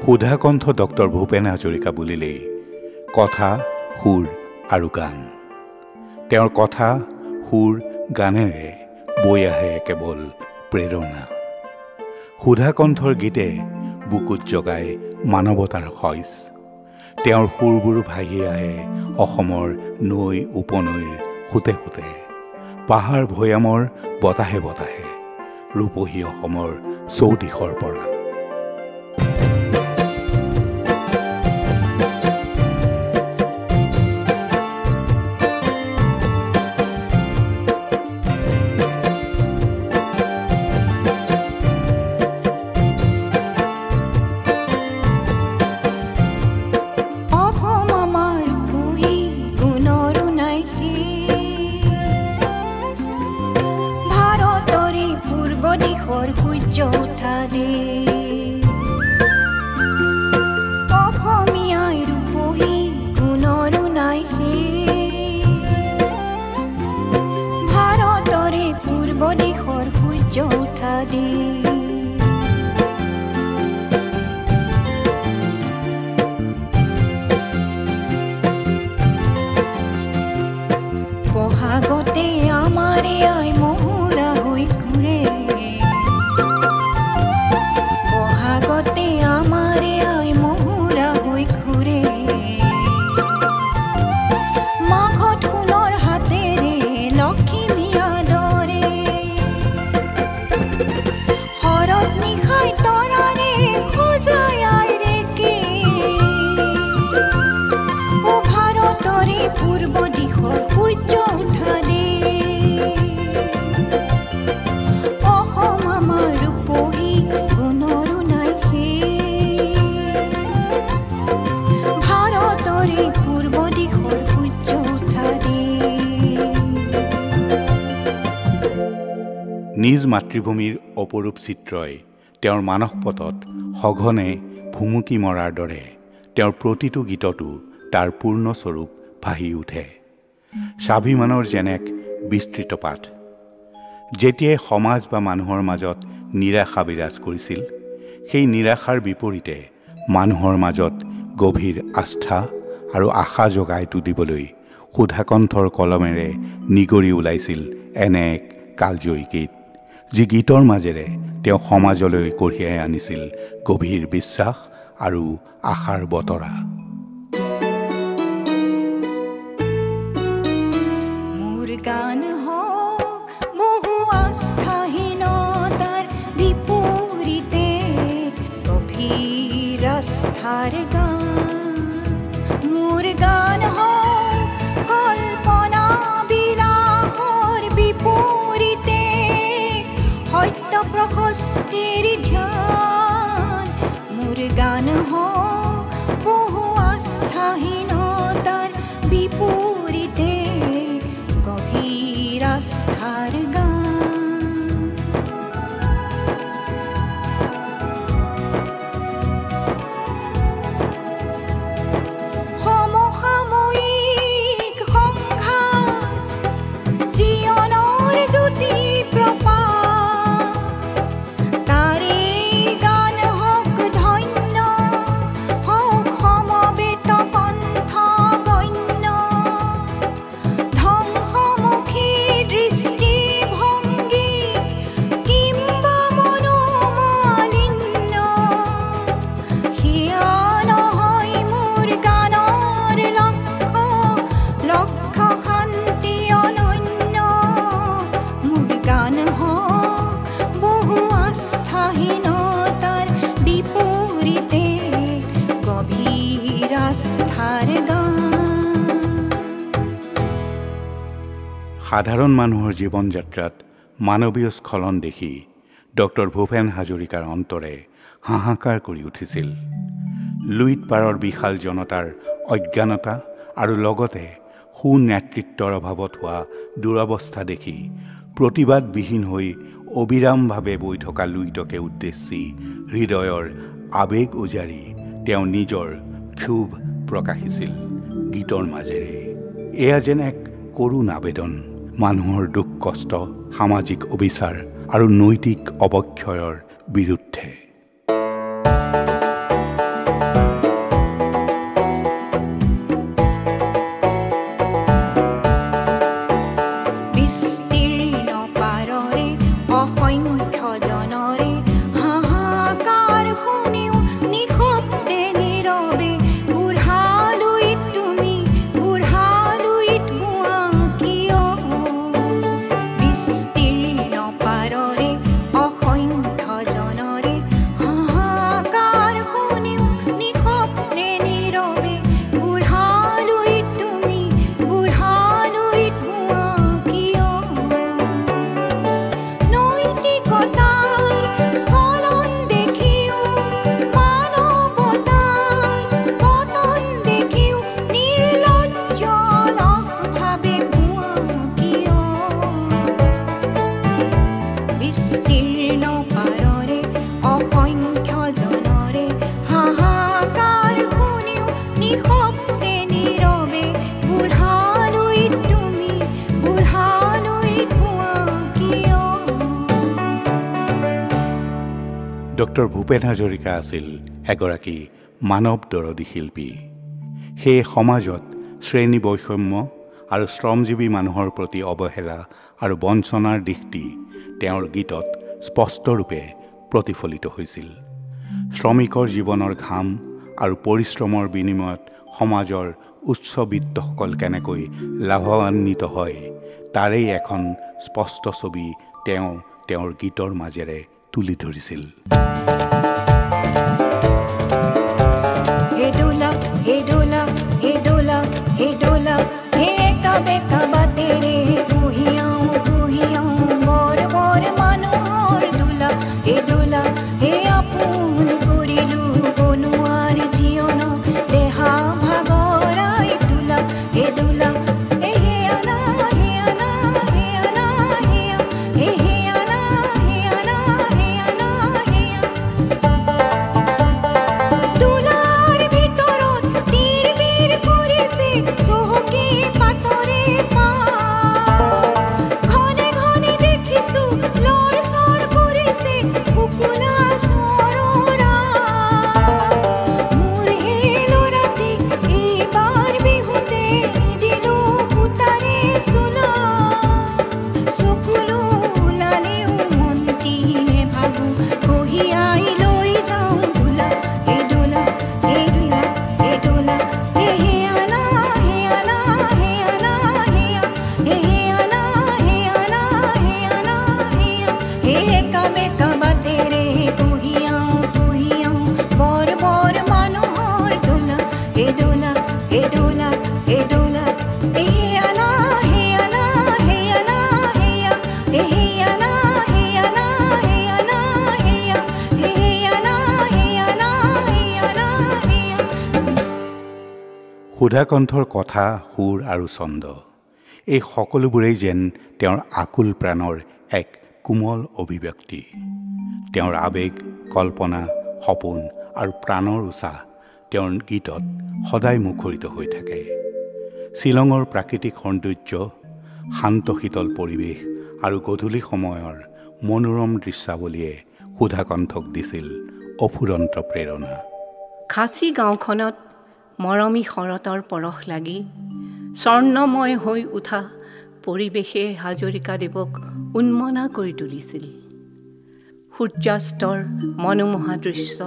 Sudhakantha doctor Bhupen Hazarika বুলিলেই কথা, সুৰ আৰু গান। তেওঁৰ কথা, সুৰ, গানেৰে বৈ আহে কেৱল প্ৰেৰণা। সুধাকণ্ঠৰ গীতে বুকুত জগায় মানৱতাৰ শইচ। তেওঁৰ সুৰবোৰ ভাহি আহে অসমৰ নৈ উপনৈৰ সোঁতে সোঁতে, পাহাৰ ভৈয়ামৰ বতাহে বতাহে, ৰূপহী অসমৰ চৌদিশৰ পৰা। নিজ মাতৃভূমিৰ অপৰূপ চিত্ৰই তেওঁৰ মানসপটত সঘনে ভুমুকি মৰাৰ দৰে তেওঁৰ প্ৰতিটো গীততো তাৰ পূৰ্ণস্বৰূপ ভাহি উঠে। স্বাভিমানৰ যেনেক বিস্তৃত পাঠ। যেতিয়াই সমাজ বা মানুহৰ মাজত নিৰাশা বিৰাজ কৰিছিল, সেই নিৰাশাৰ বিপৰীতে মানুহৰ মাজত গভীৰ আস্থা আৰু আশা জগাই তুলিবলৈ সুধাকণ্ঠৰ কলমেৰে নিগৰি ওলাইছিল এনে এক কালজয়ী গীত, যি গীতৰ মাজেৰে তেওঁ সমাজলৈ কঢ়িয়াই আনিছিল গভীৰ বিশ্বাস আৰু আশাৰ বতৰা। মোৰ গান হওক বহু আস্থাহীনতাৰ বিপৰীতে গভীৰ আস্থাৰ গান। মোৰ গান হওক কল্পনা বিলাসৰ বিপৰীতে সত্য প্ৰশস্তিৰ ধ্যান। মোৰ গান হওক বহু আস্থাহীনতাৰ বিপৰীতে গভীৰ আস্থাৰ গান। সমসাময়িক সংঘাত জীৱনৰ জ্যোতি প্ৰপা সাধাৰণ মানুহৰ জীৱন যাত্ৰাত মানৱীয় স্খলন দেখি ডক্টৰ ভূপেন হাজৰিকাৰ অন্তৰে হাহাকাৰ কৰি উঠিছিল। লুইত পাৰৰ বিশাল জনতাৰ অজ্ঞানতা আৰু লগতে সুনেতৃত্বৰ অভাৱত হোৱা দুৰৱস্থা দেখি প্ৰতিবাদবিহীন হৈ অবিৰামভাৱে বৈ থকা লুইতকে উদ্দেশ্যি হৃদয়ৰ আবেগ উজাৰি তেওঁ নিজৰ ক্ষোভ প্ৰকাশিছিল গীতৰ মাজেৰে। এয়া যেন এক কৰুণ আবেদন মানুহৰ দুখ কষ্ট, সামাজিক অবিচাৰ আৰু নৈতিক অৱক্ষয়ৰ বিৰুদ্ধে। ডক্টৰ ভূপেন হাজৰিকা আছিল এগৰাকী মানৱ দৰদী শিল্পী। সেয়ে সমাজত শ্ৰেণী বৈষম্য আৰু শ্ৰমজীৱী মানুহৰ প্ৰতি অৱহেলা আৰু বঞ্চনাৰ দিশটি তেওঁৰ গীতত স্পষ্টৰূপে প্ৰতিফলিত হৈছিল। শ্ৰমিকৰ জীৱনৰ ঘাম আৰু পৰিশ্ৰমৰ বিনিময়ত সমাজৰ উচ্চবিত্তসকল কেনেকৈ লাভান্বিত হয় তাৰেই এখন স্পষ্ট ছবি তেওঁ তেওঁৰ গীতৰ মাজেৰে তুলি ধৰিছিল। সুধাকণ্ঠৰ কথা, সুৰ আৰু ছন্দ এই সকলোবোৰেই যেন তেওঁৰ আকুল প্ৰাণৰ এক কোমল অভিব্যক্তি। তেওঁৰ আৱেগ, কল্পনা, সপোন আৰু প্ৰাণৰ উৎসাহ তেওঁৰ গীতত সদায় মুখৰিত হৈ থাকে। শ্বিলঙৰ প্ৰাকৃতিক সৌন্দৰ্য, শান্ত শীতল পৰিৱেশ আৰু গধূলি সময়ৰ মনোৰম দৃশ্যাৱলীয়ে সুধাকণ্ঠক দিছিল অফুৰন্ত প্ৰেৰণা। খাচী গাঁওখনত মৰমী শৰতৰ পৰশ লাগি স্বৰ্ণময় হৈ উঠা পৰিৱেশে হাজৰিকাদেৱক উন্মনা কৰি তুলিছিল। সূৰ্যাস্তৰ মনোমোহা দৃশ্য,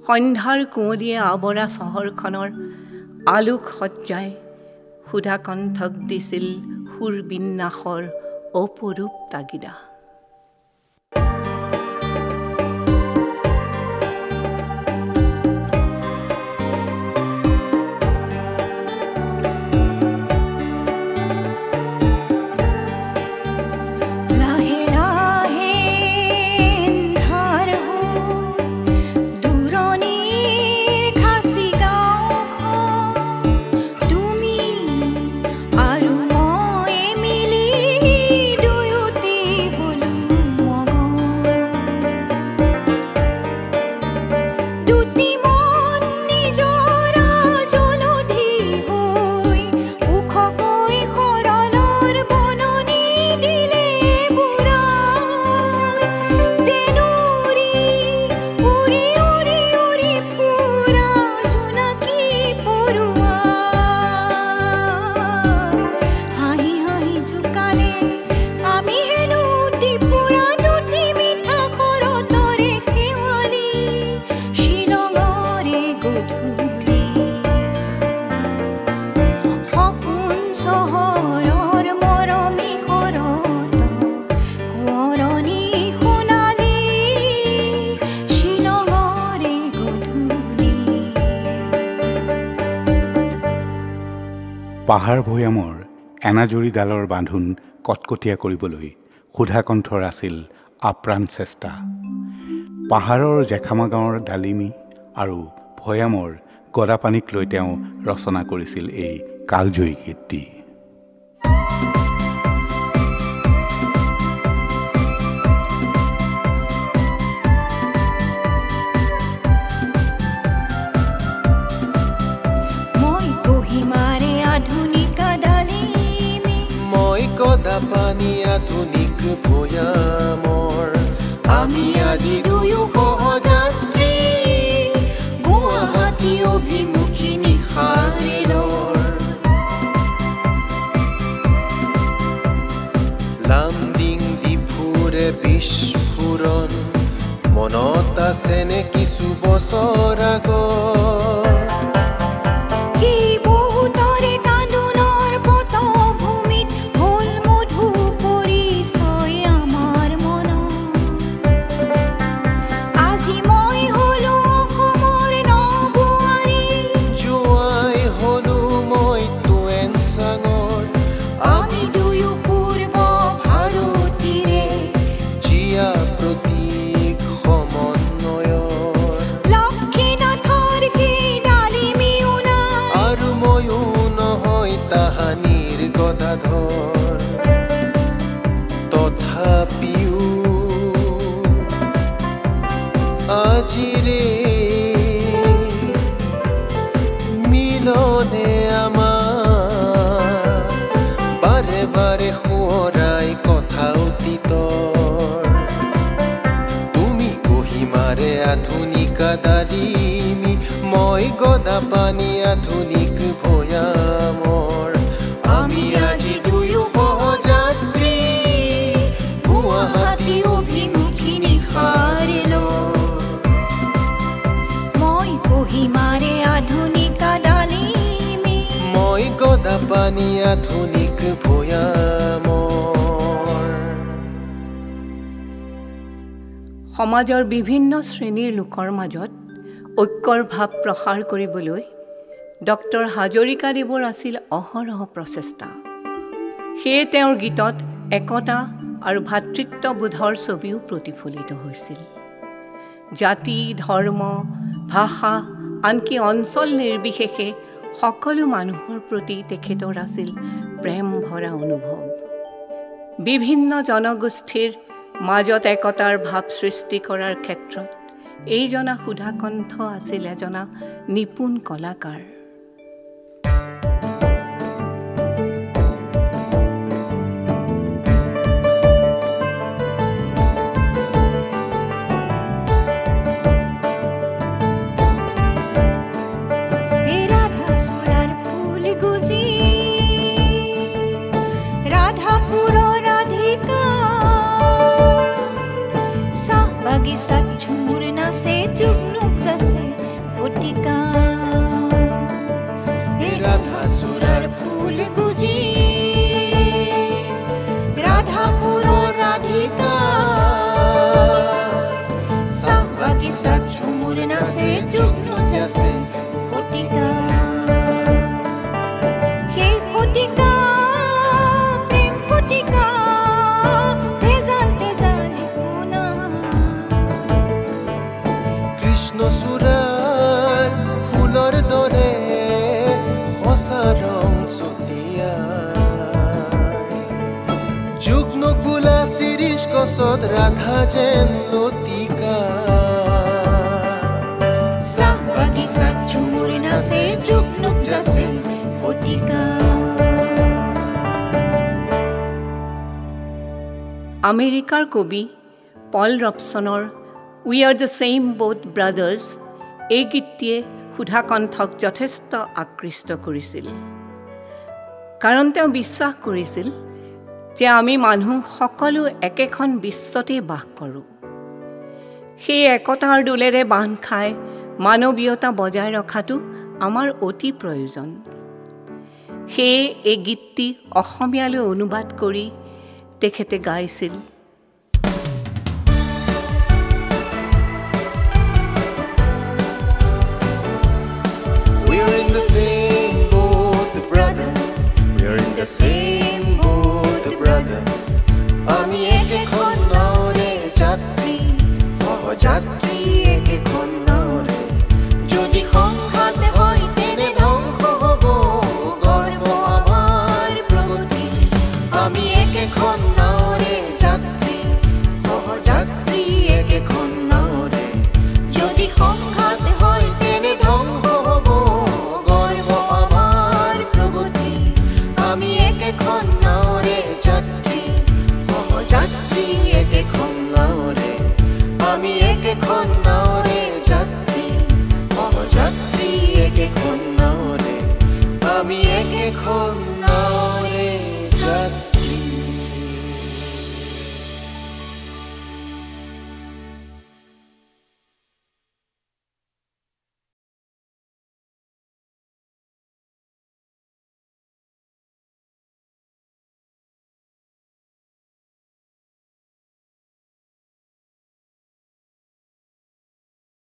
সন্ধ্যাৰ কুঁৱলীয়ে আৱৰা চহৰখনৰ আলোক সজ্জাই সুধাকণ্ঠক দিছিল সুৰ বিন্যাসৰ অপৰূপ তাগিদা। পাহাৰ ভৈয়ামৰ এনাজৰীডালৰ বান্ধোন কটকটীয়া কৰিবলৈ সুধাকণ্ঠৰ আছিল আপ্ৰাণ চেষ্টা। পাহাৰৰ জেখামা গাঁৱৰ ডালিমী আৰু ভৈয়ামৰ গদাপানীক লৈ তেওঁ ৰচনা কৰিছিল এই কালজয়ী গীতটি। গদাপানী আধুনিক ভৈয়ামৰ আমি আজি দুয়ো আছেনে কিছু বছৰ আগত কি বহুতৰে কান্দোনৰ পটভূমিত হ'ল মধু পৰিচয় আমাৰ মনত। আজি মই হলো অসমৰ নবোৱাৰী, জোৱাই হলো মই তোৱেন চাঙৰ আমি দুয়ো পূৰ্ব ভাৰতীৰে জিয়া প্ৰতীক সমন্বয়ৰ লক্ষ্মীনাথৰ সেই ডালিমিও নাই, আৰু ময়ো নহয় তাহানিৰ গদাধৰ তথাপিও আজিৰে মিলনে আমাৰ বাৰে বাৰে সোঁৱৰাই কথা অতীতৰ তুমি কহিমাৰে আধুনিকা ডালিমি মই গদা পানী আধুনিক ভৈয়ামৰ আমি আজি দুয়ো সহযাত্ৰী গুৱাহাটী অভিমুখী নিশাৰিলো। মই কহিমাৰে আধুনিকা ডালিমি, মই গদা পানী আধুনিক ভৈয়ামৰ সমাজৰ বিভিন্ন শ্ৰেণীৰ লোকৰ মাজত ঐক্যৰ ভাৱ প্ৰসাৰ কৰিবলৈ ডক্টৰ হাজৰিকাদেৱৰ আছিল অহৰহ প্ৰচেষ্টা। সেয়ে তেওঁৰ গীতত একতা আৰু ভাতৃত্ববোধৰ ছবিও প্ৰতিফলিত হৈছিল। জাতি, ধৰ্ম, ভাষা, আনকি অঞ্চল নিৰ্বিশেষে সকলো মানুহৰ প্ৰতি তেখেতৰ আছিল প্ৰেম ভৰা অনুভৱ। বিভিন্ন জনগোষ্ঠীৰ মাজত একতাৰ ভাৱ সৃষ্টি কৰাৰ ক্ষেত্ৰত এইজনা সুধাকণ্ঠ আছিল এজনা নিপুণ কলাকাৰ। হে ৰাধা চূড়াৰ ফুল গুজি, ৰাধাপুৰৰ ৰাধিকা, চাহ বাগিচাত ঝুমুৰ নাচে, জুগনুক যাচে অতিকা। হে ৰাধা চূড়াৰ ফুল গুজি, ৰাধাপুৰৰ ৰাধিকা, চাহ বাগিচাত ঝুমুৰ নাচে, জুগনুক যাচে অতিকা। সেই অতিকা প্ৰেম অতিকা, তেজাল তেজাল সোণা। কৃষ্ণচূড়াৰ ফুলৰ দৰে সঁচা ৰং ছটিয়াই যুগ্ন গোলা শিৰিষ গছত ৰাধা যেন লতিকা চাহ বাগিচাত ঝুমুৰ নাচে, জুগনুক যাচে অতিকা। আমেৰিকাৰ কবি পল ৰবচনৰ we are the same both brothers এই গীতটিয়ে সুধাকণ্ঠক যথেষ্ট আকৃষ্ট কৰিছিল। কাৰণ তেওঁ বিশ্বাস কৰিছিল যে আমি মানুহ সকলো একেখন বিশ্বতেই বাস কৰোঁ। সেই একতাৰ দোলেৰে বান্ধ খাই মানৱীয়তা বজাই ৰখাটো আমাৰ অতি প্ৰয়োজন। সেয়ে এই গীতটি অসমীয়ালৈ অনুবাদ কৰি তেখেতে গাইছিল। We're in the same boat, brother. We're in the same boat, brother. আমি একেখন নাওৰে যাত্ৰী, সহযাত্ৰী একেখন নাওৰে। যদি সংঘাত হয় তেনে ধ্বংস হ'ব গৰ্ব আমাৰ প্ৰগতি। আমি একেখন নাওৰে যাত্ৰী, সহযাত্ৰী একেখন নাওৰে। যদি সংঘাত হয় তেনে ধ্বংস হ'ব গৰ্ব আমাৰ প্ৰগতি। আমি একেখন নাওৰে যাত্ৰী, সহযাত্ৰী একেখন নাওৰে। আমি একেখন নাওৰে যাত্ৰী, সহযাত্ৰী একেখন